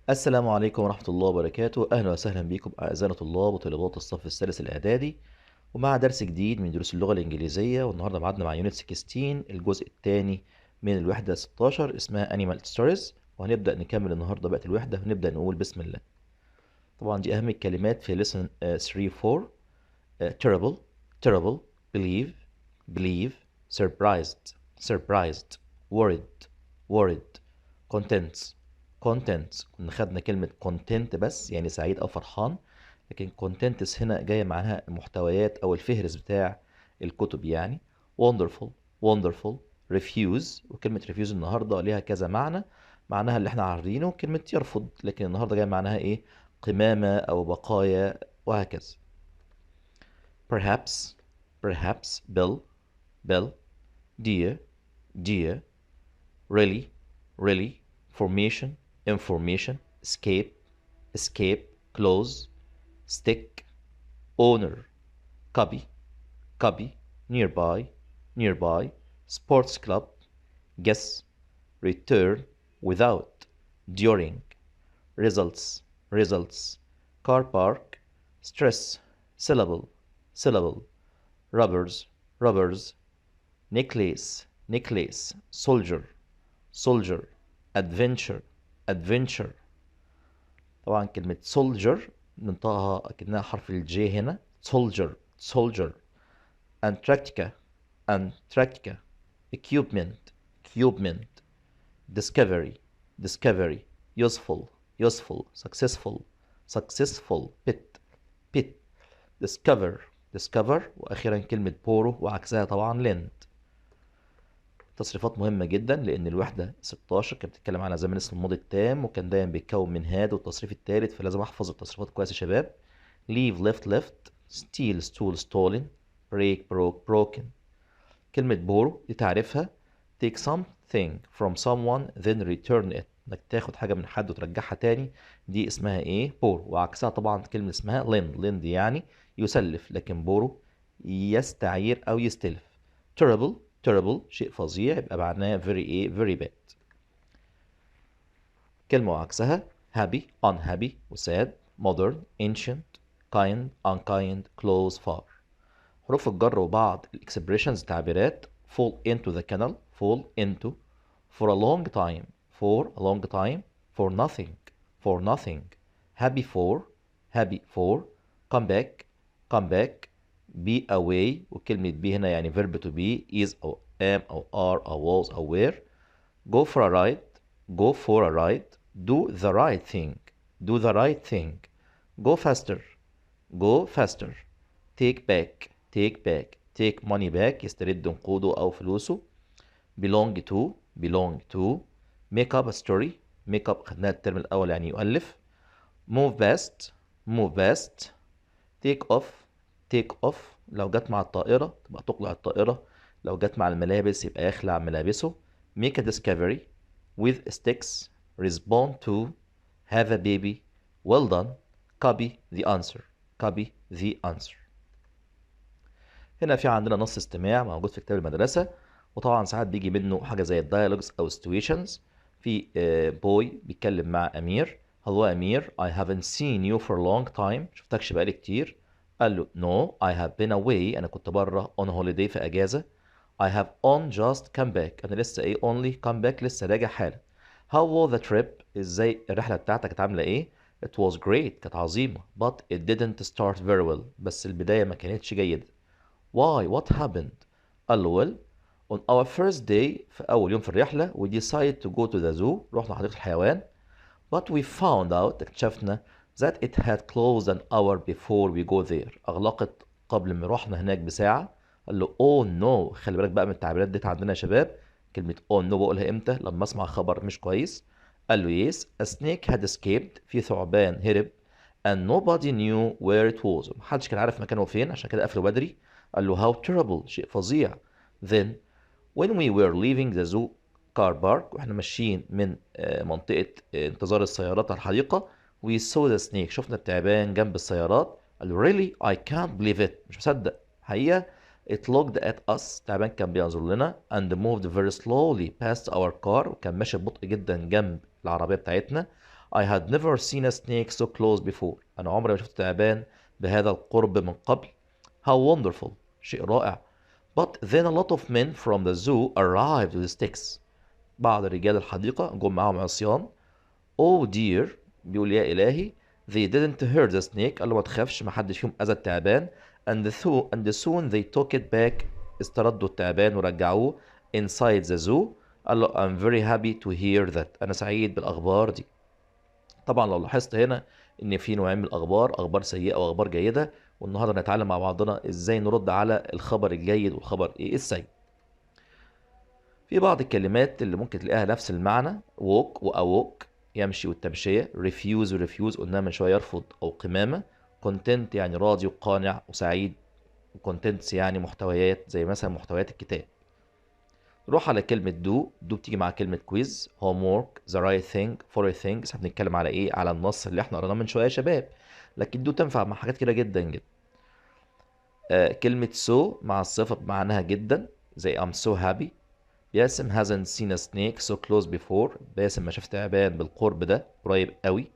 السلام عليكم ورحمة الله وبركاته. أهلا وسهلا بكم أعزائنا طلاب وطالبات الصف الثالث الإعدادي، ومع درس جديد من دروس اللغة الإنجليزية. والنهاردة معادنا مع يونت 16 الجزء الثاني من الوحدة 16 اسمها Animal Stories، وهنبدأ نكمل النهاردة بقى الوحدة ونبدأ نقول بسم الله. طبعا دي أهم الكلمات في lesson 3-4. terrible terrible believe believe surprised surprised worried worried contents contents. كنا خدنا كلمة content بس يعني سعيد أو فرحان، لكن contents هنا جاية معناها المحتويات أو الفهرس بتاع الكتب يعني. wonderful wonderful refuse، وكلمة refuse النهاردة ليها كذا معنى. معناها اللي احنا عارضينه كلمة يرفض، لكن النهاردة جاية معناها ايه؟ قمامة أو بقايا وهكذا. perhaps perhaps bill bill dear dear really really formation information escape escape close stick owner copy copy nearby nearby sports club guess return without during results results car park stress syllable syllable rubbers rubbers necklace necklace soldier soldier adventure adventure. طبعا كلمة soldier ننطقها أكنها حرف الجي هنا soldier soldier. Antarctica Antarctica equipment equipment discovery discovery useful useful successful successful pit pit discover discover. وأخيرا كلمة بورو وعكسها طبعا lend. تصريفات مهمة جدا لأن الوحدة 16 كانت بتتكلم على زمن اسم الماضي التام، وكان دايما بيتكون من هاد والتصريف الثالث، فلازم أحفظ التصريفات كويس يا شباب. leave left left steal stole stolen break broke broken. كلمة بورو دي تعرفها take something from someone then return it، انك تاخد حاجة من حد وترجعها تاني، دي اسمها ايه؟ بورو. وعكسها طبعا كلمة اسمها lend lend يعني يسلف، لكن بورو يستعير أو يستلف. terrible terrible شيء فظيع، يبقى معناه very ايه؟ very bad. كلمة وعكسها happy unhappy وsad modern ancient kind unkind close far. حروف الجر وبعض الاكسبريشنز تعبيرات fall into the canal fall into for a long time for a long time for nothing for nothing happy for come back come back be away، وكلمة be هنا يعني verb to be is أو am أو are أو was أو were. go for a ride go for a ride do the right thing do the right thing. go faster go faster take back take back take money back يسترد نقوده أو فلوسه. belong to belong to make up a story make up خدناها الترم الأول يعني يؤلف. move past move past take off take off لو جت مع الطائرة تبقى تقلع الطائرة، لو جت مع الملابس يبقى يخلع ملابسه. make a discovery with sticks respond to have a baby well done copy the answer copy the answer. هنا في عندنا نص استماع موجود في كتاب المدرسة، وطبعا ساعات بيجي منه حاجة زي الديالوجز أو situations. في بوي بيتكلم مع أمير. هلو أمير I haven't seen you for a long time، شفتكش بقالي كتير. قال له no I have been away، أنا كنت بره on holiday في أجازة. I have on just come back، أنا لسه إيه only come back لسه راجع حالا. How was the trip؟ إزاي الرحلة بتاعتك كانت عاملة إيه؟ It was great، كانت عظيمة. But it didn't start very well، بس البداية ما كانتش جيدة. Why? What happened? قال له well on our first day، في أول يوم في الرحلة we decided to go to the zoo، رحنا حديقة الحيوان. But we found out، اكتشفنا that it had closed an hour before we go there، أغلقت قبل ما رحنا هناك بساعة. قال له oh no، خلي بالك بقى من التعبيرات دي عندنا يا شباب. كلمة oh no بقولها امتى؟ لما اسمع خبر مش كويس. قال له yes a snake had escaped، في ثعبان هرب. and nobody knew where it was، محدش كان عارف مكانه فين، عشان كده قفله بدري. قال له how terrible، شيء فظيع. then when we were leaving the zoo car park، واحنا ماشيين من منطقة انتظار السيارات على الحديقة، we saw the snake، شفنا التعبان جنب السيارات. قال له really I can't believe it، مش مصدق حقيقة. it looked at us، التعبان كان بينظر لنا and moved very slowly past our car، وكان ماشي ببطء جدا جنب العربية بتاعتنا. I had never seen a snake so close before. أنا عمري ما شفت تعبان بهذا القرب من قبل. How wonderful. شيء رائع. But then a lot of men from the zoo arrived with sticks. بعض رجال الحديقة جم معاهم عصيان. Oh dear. بيقول يا إلهي. They didn't hurt the snake. قال له ما تخافش ما حدش فيهم أذى التعبان. And soon they took it back. استردوا التعبان ورجعوه inside the zoo. قال له I'm very happy to hear that. أنا سعيد بالأخبار دي. طبعا لو لاحظت هنا ان في نوعين من الاخبار، اخبار سيئه واخبار جيده، والنهارده نتعلم مع بعضنا ازاي نرد على الخبر الجيد والخبر السيء. في بعض الكلمات اللي ممكن تلاقيها نفس المعنى، walk واوك يمشي والتمشيه، refuse وريفيوز قلنا من شويه يرفض او قمامه، content يعني راضي وقانع وسعيد، وcontents يعني محتويات زي مثلا محتويات الكتاب. نروح على كلمة do بتيجي مع كلمة quiz homework the right thing for a thing. احنا بنتكلم على ايه؟ على النص اللي احنا قريناه من شوية يا شباب، لكن do تنفع مع حاجات كتيرة جدا جدا. كلمة so مع الصفة بمعناها جدا زي I'm so happy. باسم hasn't seen a snake so close before. باسم ما شاف تعبان بالقرب ده قريب قوي.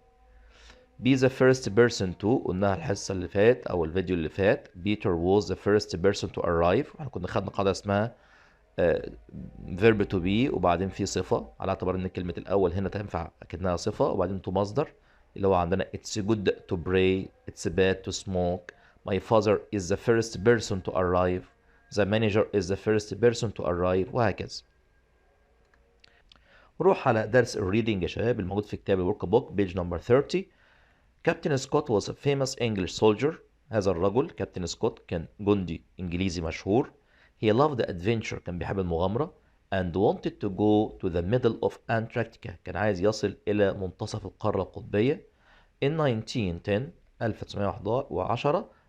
be the first person to قلناها الحصة اللي فات او الفيديو اللي فات. Peter was the first person to arrive. احنا كنا خدنا قاعدة اسمها verb to be وبعدين في صفة، على اعتبار ان كلمة الاول هنا تنفع اكنها صفة، وبعدين to مصدر اللي هو عندنا it's good to pray, it's bad to smoke, my father is the first person to arrive, the manager is the first person to arrive، وهكذا. نروح على درس الريدنج يا شباب الموجود في كتاب الورك بوك بيج نمبر 30. كابتن سكوت was a famous English soldier. هذا الرجل كابتن سكوت كان جندي انجليزي مشهور. He loved adventure. كان بيحب المغامرة. And wanted to go to the middle of Antarctica. كان عايز يصل إلى منتصف القارة القطبية. In 1910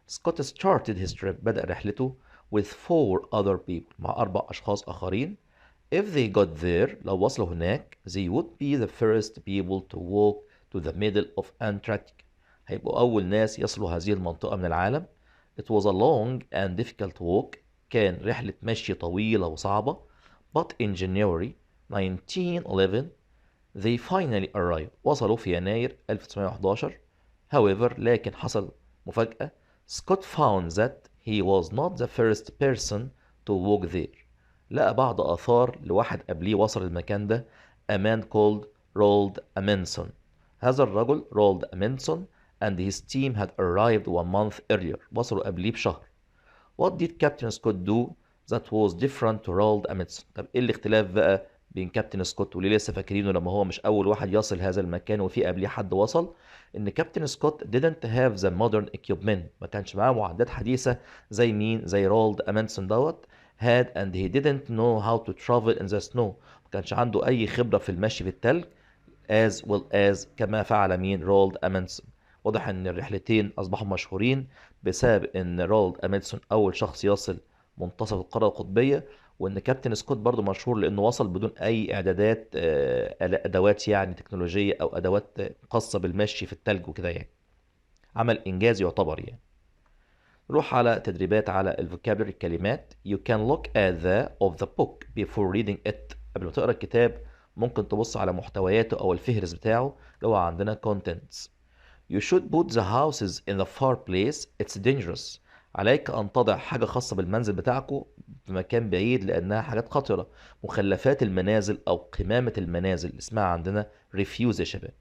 Scott started his trip. بدأ رحلته with 4 other people. مع 4 أشخاص آخرين. If they got there لو وصلوا هناك they would be the first people to walk to the middle of Antarctica. هيبقوا أول ناس يصلوا هذه المنطقة من العالم. It was a long and difficult walk. كان رحلة مشي طويلة وصعبة. But in January 1911 they finally arrived. وصلوا في يناير 1911. However لكن حصل مفاجأة. Scott found that he was not the first person to walk there. لقى بعض آثار لواحد قبليه وصل المكان ده. A man called Roald Amundsen. هذا الرجل رولد أمندسون and his team had arrived 1 month earlier. وصلوا قبليه بشهر. What did Captain Scott do that was different to Roald Amundsen؟ طب ايه الاختلاف بقى بين كابتن سكوت وليه لسه فاكرينه لما هو مش أول واحد يصل هذا المكان وفي قبليه حد وصل؟ إن كابتن سكوت didn't have the modern equipment. ما كانش معاه معدات حديثة زي مين؟ زي رولد أمندسون دوت. had and he didn't know how to travel in the snow. ما كانش عنده أي خبرة في المشي في التلج as well as كما فعل مين؟ رولد أمندسون. واضح ان الرحلتين اصبحوا مشهورين بسبب ان رولد أمندسون اول شخص يصل منتصف القارة القطبية، وان كابتن سكوت برضو مشهور لانه وصل بدون اي اعدادات ادوات يعني تكنولوجية او ادوات خاصة بالمشي في التلج وكده يعني. عمل انجاز يعتبر يعني. نروح على تدريبات على الفوكابلري الكلمات. You can look at the of the book before reading it. قبل ما تقرا الكتاب ممكن تبص على محتوياته او الفهرس بتاعه اللي هو عندنا contents. You should put the houses in the fireplace. It's dangerous. عليك أن تضع حاجة خاصة بالمنزل بتاعكم في مكان بعيد لأنها حاجات خطرة. مخلفات المنازل أو قمامة المنازل اسمها عندنا refuse يا شباب.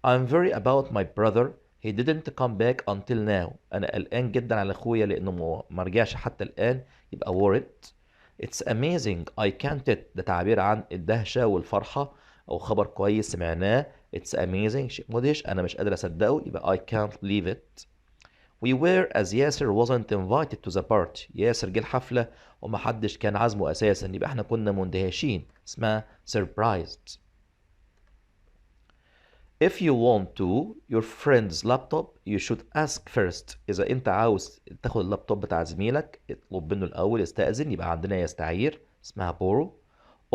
I'm very about my brother. He didn't come back until now. أنا قلقان جدا على أخويا لأنه ما رجعش حتى الآن. يبقى worried. It's amazing. I can't it. ده تعبير عن الدهشة والفرحة أو خبر كويس سمعناه. It's amazing. شيء مدهش أنا مش قادر أصدقه. يبقى I can't believe it. We were as ياسر wasn't invited to the party. ياسر جه الحفلة ومحدش كان عازمه أساسا. يبقى احنا كنا مندهشين. اسمها surprised. If you want to your friend's laptop you should ask first. إذا أنت عاوز تاخد اللابتوب بتاع زميلك اطلب منه الأول استأذن. يبقى عندنا يستعير اسمها borrow.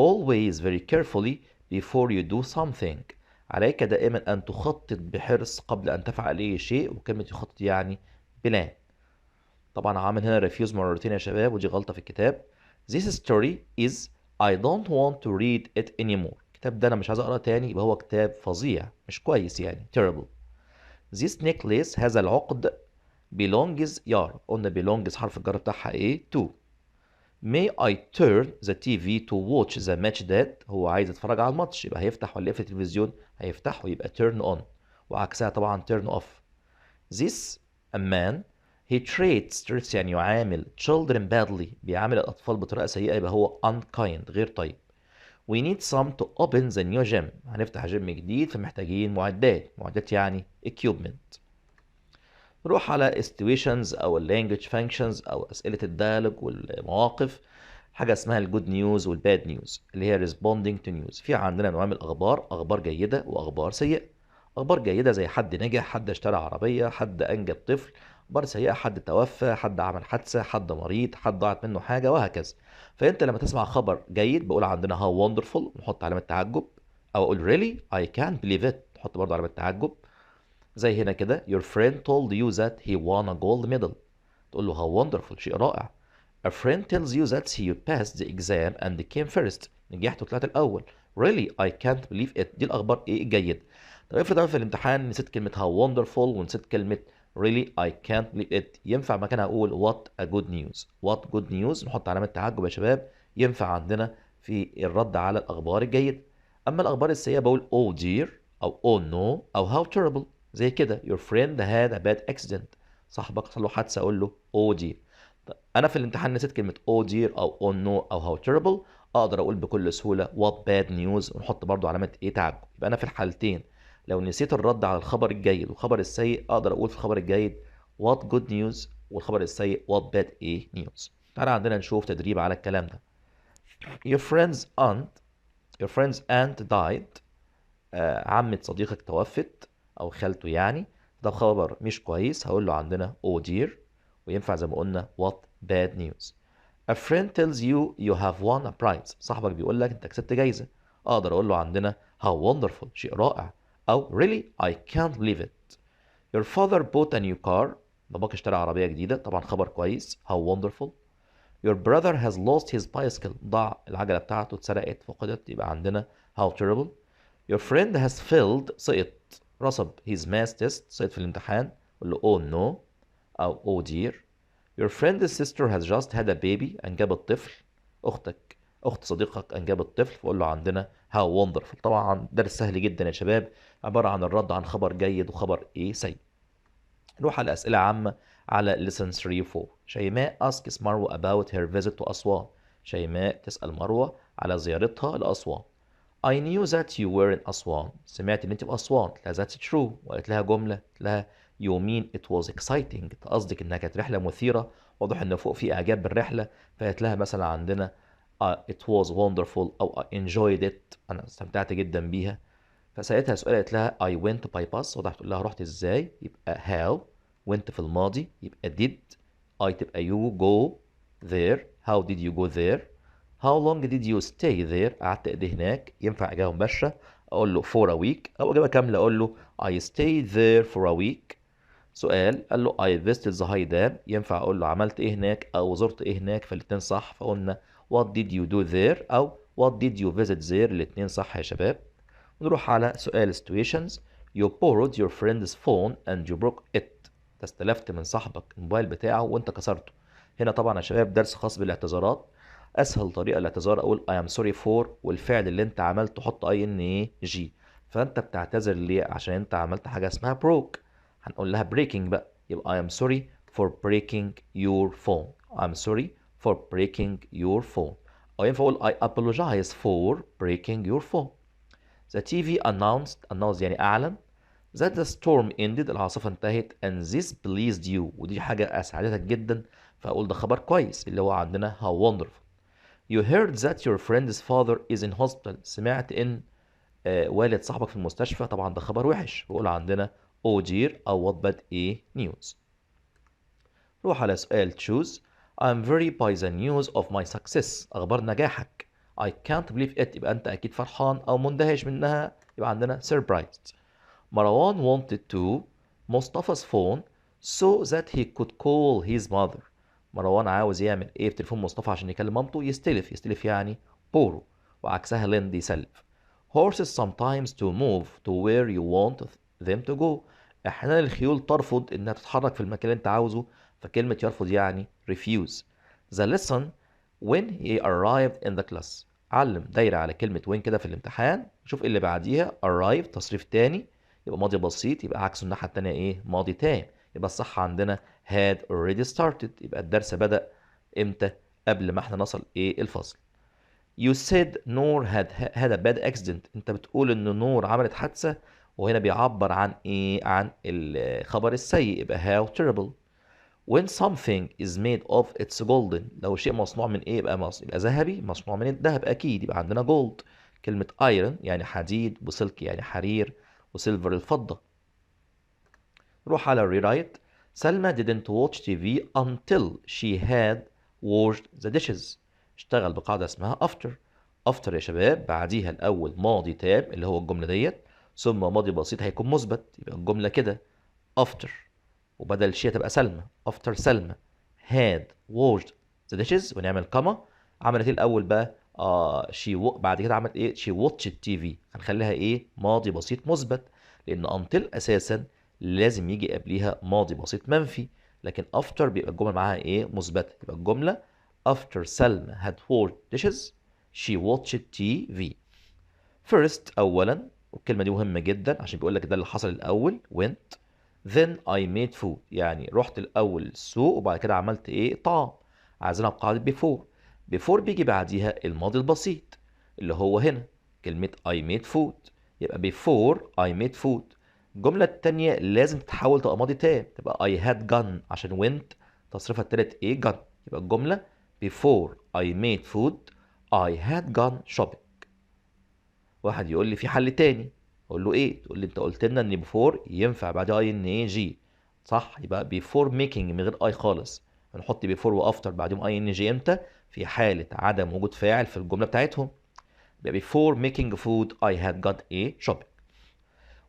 Always very carefully before you do something. عليك دائما أن تخطط بحرص قبل أن تفعل أي شيء. وكلمة يخطط يعني بلان. طبعا عامل هنا refuse مرتين يا شباب ودي غلطة في الكتاب. This story is I don't want to read it anymore. الكتاب الكتاب ده انا مش عايز اقراه تاني، يبقى هو كتاب فظيع مش كويس يعني terrible. This necklace هذا العقد belongs يار، قلنا belongs حرف الجر بتاعها ايه to. May I turn the TV to watch the match that هو عايز يتفرج على الماتش، يبقى هيفتح ولا يقفل التلفزيون؟ هيفتحه، يبقى turn on، وعكسها طبعا turn off. This a man he treats يعني يعامل children badly، بيعامل الأطفال بطريقة سيئة، يبقى هو unkind غير طيب. We need some to open the new gym، هنفتح جيم جديد فمحتاجين معدات يعني equipment. نروح على situations أو language functions أو أسئلة الديالوج والمواقف. حاجة اسمها الجود نيوز والباد نيوز اللي هي responding to news. في عندنا نوع من الأخبار، أخبار جيدة وأخبار سيئة. أخبار جيدة زي حد نجح، حد اشترى عربية، حد أنجب طفل. أخبار سيئة حد توفى، حد عمل حادثة، حد مريض، حد ضاعت منه حاجة، وهكذا. فأنت لما تسمع خبر جيد بقول عندنا how wonderful، نحط علامة تعجب، أو أقول really I can't believe it، نحط برضه علامة تعجب. زي هنا كده your friend told you that he won a gold medal، تقول له how wonderful، شيء رائع. A friend tells you that he passed the exam and came first، نجحت وطلعت الأول. Really I can't believe it، دي الأخبار إيه الجيدة. طب افرض أنا في الامتحان نسيت كلمة how wonderful ونسيت كلمة really I can't believe it، ينفع مكانها أقول what a good news. what good news نحط علامة تعجب يا شباب، ينفع عندنا في الرد على الأخبار الجيدة. أما الأخبار السيئة بقول oh dear أو oh no أو how terrible. زي كده your friend had a bad accident، صاحبك حصل له حادثة، أقول له oh dear. طيب أنا في الامتحان نسيت كلمة oh dear أو oh no أو how terrible، أقدر أقول بكل سهولة what bad news ونحط برضو علامة إيه تعجب. يبقى أنا في الحالتين لو نسيت الرد على الخبر الجيد والخبر السيء أقدر أقول في الخبر الجيد what good news والخبر السيء what bad إيه news. تعالى عندنا نشوف تدريب على الكلام ده. your friend's aunt died، عمة صديقك توفت أو خالته يعني. ده خبر مش كويس، هقول له عندنا oh dear، وينفع زي ما قلنا what bad news. A friend tells you you have won a prize، صاحبك بيقول لك أنت كسبت جايزة، أقدر أقول له عندنا how wonderful، شيء رائع، أو really I can't believe it. Your father bought a new car، باباك اشترى عربية جديدة، طبعا خبر كويس how wonderful. Your brother has lost his bicycle، ضاع العجلة بتاعته، اتسرقت، فقدت، يبقى عندنا how terrible. Your friend has failed، سقط، رسب his math test، سقط في الامتحان، قول له oh no أو oh dear. Your friend's sister has just had a baby، أنجبت طفل. أخت صديقك أنجبت طفل، فقول له عندنا how wonderful. طبعا درس سهل جدا يا شباب، عبارة عن الرد عن خبر جيد وخبر إيه سيء. نروح على أسئلة عامة على lesson 3 و 4. شيماء asks مروة about her visit to أسوان. شيماء تسأل مروة على زيارتها لأسوان. I knew that you were in أسوان، سمعت إن أنت في أسوان. قالت لها that's true، وقالت لها جملة، قالت لها you mean it was exciting، قصدك إنها كانت رحلة مثيرة، واضح إن فوق في إعجاب بالرحلة. فقالت لها مثلا عندنا it was wonderful أو I enjoyed it، أنا استمتعت جدا بيها. فسألتها سؤال، قالت لها I went by bus، واضح تقول لها رحت إزاي، يبقى how. went في الماضي يبقى did. I تبقى you go there، how did you go there. How long did you stay there، قعدت قد إيه هناك، ينفع إجابة مباشرة أقول له for a week، أو إجابة كاملة أقول له I stayed there for a week. سؤال قال له I visited the high dam، ينفع أقول له عملت إيه هناك أو زرت إيه هناك، فالاتنين صح. فقلنا what did you do there أو what did you visit there، الاتنين صح يا شباب. نروح على سؤال situations. You borrowed your friend's phone and you broke it، استلفت من صاحبك الموبايل بتاعه وانت كسرته. هنا طبعا يا شباب درس خاص بالاعتذارات. اسهل طريقه للاعتذار اقول I am sorry for، والفعل اللي انت عملته حط ing. فانت بتعتذر ليه؟ عشان انت عملت حاجه اسمها broke، هنقول لها breaking بقى، يبقى I am sorry for breaking your phone. I'm sorry for breaking your phone. او ينفع اقول I apologize for breaking your phone. The TV announced يعني أعلن that the storm ended، العاصفة انتهت، and this pleased you، ودي حاجة أسعدتك جدا، فأقول ده خبر كويس اللي هو عندنا how wonderful. You heard that your friend's father is in hospital، سمعت إن والد صاحبك في المستشفى، طبعا ده خبر وحش، بقول عندنا oh dear أو what bad news. روح على سؤال choose. I'm very by the news of my success، أخبار نجاحك. I can't believe it، يبقى أنت أكيد فرحان أو مندهش منها، يبقى عندنا surprised. مروان wanted to مصطفى's phone so that he could call his mother. مروان عاوز يعمل إيه في تليفون مصطفى عشان يكلم مامته؟ يستلف يعني borrow، وعكسها lend يسلف. Horses sometimes to move to where you want them to go. احيانا الخيول ترفض انها تتحرك في المكان اللي انت عاوزه، فكلمة يرفض يعني refuse. The lesson when he arrived in the class. علم دايرة على كلمة when كده في الامتحان، شوف اللي بعديها arrive تصريف تاني، يبقى ماضي بسيط، يبقى عكسه الناحية التانية ايه؟ ماضي تام. يبقى الصح عندنا had already started، يبقى الدرس بدأ امتى؟ قبل ما احنا نصل ايه الفصل. You said نور had a bad accident. انت بتقول ان نور عملت حادثة، وهنا بيعبر عن ايه؟ عن الخبر السيء، يبقى how terrible. When something is made of it's golden. لو شيء مصنوع من ايه يبقى يبقى ذهبي، مصنوع من الذهب اكيد، يبقى عندنا gold. كلمة iron يعني حديد، وسلك يعني حرير، وسيلفر الفضة. نروح على rewrite. سلمى didn't watch TV until she had washed the dishes. اشتغل بقاعدة اسمها after. after يا شباب بعديها الأول ماضي تام اللي هو الجملة ديت، ثم ماضي بسيط هيكون مثبت، يبقى الجملة كده after، وبدل شي تبقى سلمى. after سلمى had washed the dishes، ونعمل كما. عملت ايه الأول بقى؟ بعد كده عملت ايه؟ she watched TV. هنخليها ايه؟ ماضي بسيط مثبت، لأن until أساسا لازم يجي قبليها ماضي بسيط منفي، لكن after بيبقى الجملة معاها ايه؟ مثبتة. يبقى الجملة after سلمى had washed dishes she watched TV. first أولا، والكلمة دي مهمة جدا عشان بيقول لك ده اللي حصل الأول went. then I made food، يعني رحت الأول السوق وبعد كده عملت ايه؟ طعام. عايزينها بقاعدة before. before بيجي بعديها الماضي البسيط اللي هو هنا كلمة I made food، يبقى before I made food. الجملة التانية لازم تتحول تبقى ماضي تام، تبقى I had gone عشان went تصريفها التالت ايه؟ gone. يبقى الجملة before I made food I had gone shopping. واحد يقول لي في حل تاني، اقول له ايه؟ تقول لي انت قلت لنا ان before ينفع بعدها اي ان ايه جي، صح؟ يبقى before making من غير اي خالص. هنحط before وافتر بعدهم اي ان جي امتى؟ في حالة عدم وجود فاعل في الجملة بتاعتهم. يبقى before making food I had got a shopping.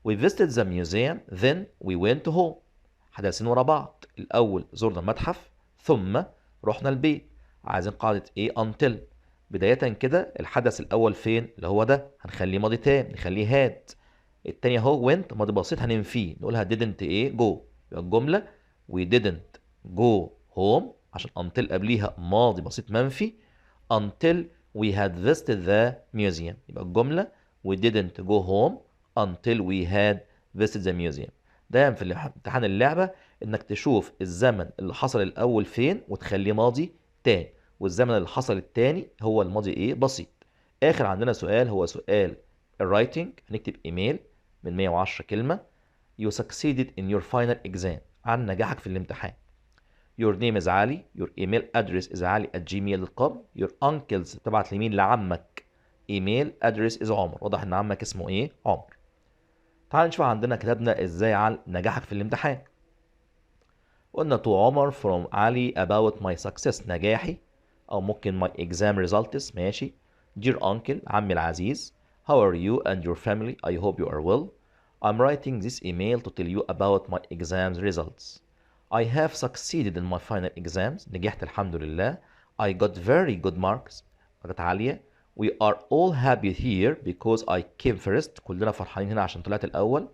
We visited the museum then we went home. حدثين ورا بعض، الاول زرنا المتحف ثم رحنا البيت. عايزين قاعدة ايه؟ until. بداية كده الحدث الأول فين؟ اللي هو ده، هنخليه ماضي تام، نخليه had. التاني اهو went ماضي بسيط هننفيه، نقولها didn't ايه؟ go. يبقى الجملة we didn't go home عشان until قبليها ماضي بسيط منفي until we had visited the museum. يبقى الجملة we didn't go home until we had visited the museum. دايما في امتحان اللعبة انك تشوف الزمن اللي حصل الأول فين وتخليه ماضي تاني، والزمن اللي حصل التاني هو الماضي ايه؟ بسيط. اخر عندنا سؤال هو سؤال الرايتنج. هنكتب ايميل من 110 كلمة. You succeeded in your final exam، عن نجاحك في الامتحان. Your name is علي. Your email address is ali@gmail.com. Your uncles تبعت لمين؟ لعمك. email address is عمر. واضح ان عمك اسمه ايه؟ عمر. تعال نشوف عندنا كتبنا ازاي عن نجاحك في الامتحان. قلنا to عمر from علي about my success نجاحي، او ممكن my exam results. ماشي. Dear uncle عمي العزيز. How are you and your family? I hope you are well. I'm writing this email to tell you about my exams results. I have succeeded in my final exams. نجحت الحمد لله. I got very good marks. درجات عالية. We are all happy here because I came first. كلنا فرحانين هنا عشان طلعت الأول.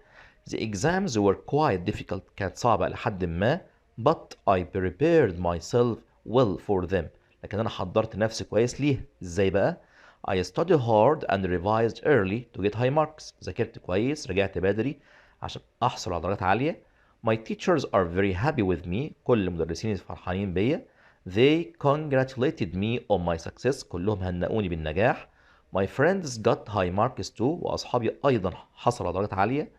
The exams were quite difficult. كانت صعبة لحد ما. But I prepared myself well for them. لكن أنا حضرت نفسي كويس ليه. إزاي بقى؟ I studied hard and revised early to get high marks. ذاكرت كويس، رجعت بدري عشان أحصل على درجات عالية. My teachers are very happy with me. كل مدرسيني فرحانين بيا. They congratulated me on my success. كلهم هنئوني بالنجاح. My friends got high marks too. وأصحابي أيضا حصلوا على درجات عالية.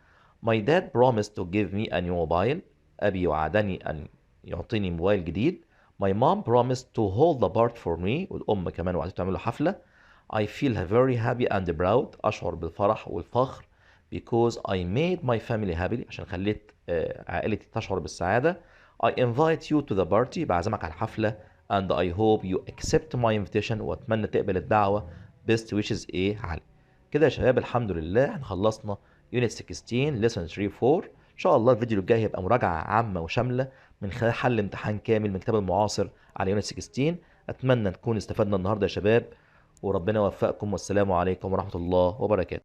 My dad promised to give me a new mobile. أبي وعدني أن يعطيني موبايل جديد. My mom promised to hold the party for me. والأم كمان وعدت تعمل له حفلة. I feel very happy and proud. أشعر بالفرح والفخر because I made my family happy. عشان خليت عائلتي تشعر بالسعادة. I invite you to the party. بعزمك على الحفلة. And I hope you accept my invitation. وأتمنى تقبل الدعوة. Best wishes إيه علي. كده يا شباب الحمد لله احنا خلصنا Unit 16 Lesson 3-4. إن شاء الله الفيديو الجاي هيبقى مراجعة عامة وشاملة من خلال حل امتحان كامل من كتاب المعاصر على Unit 16. أتمنى نكون استفدنا النهاردة يا شباب، وربنا يوفقكم، والسلام عليكم ورحمة الله وبركاته.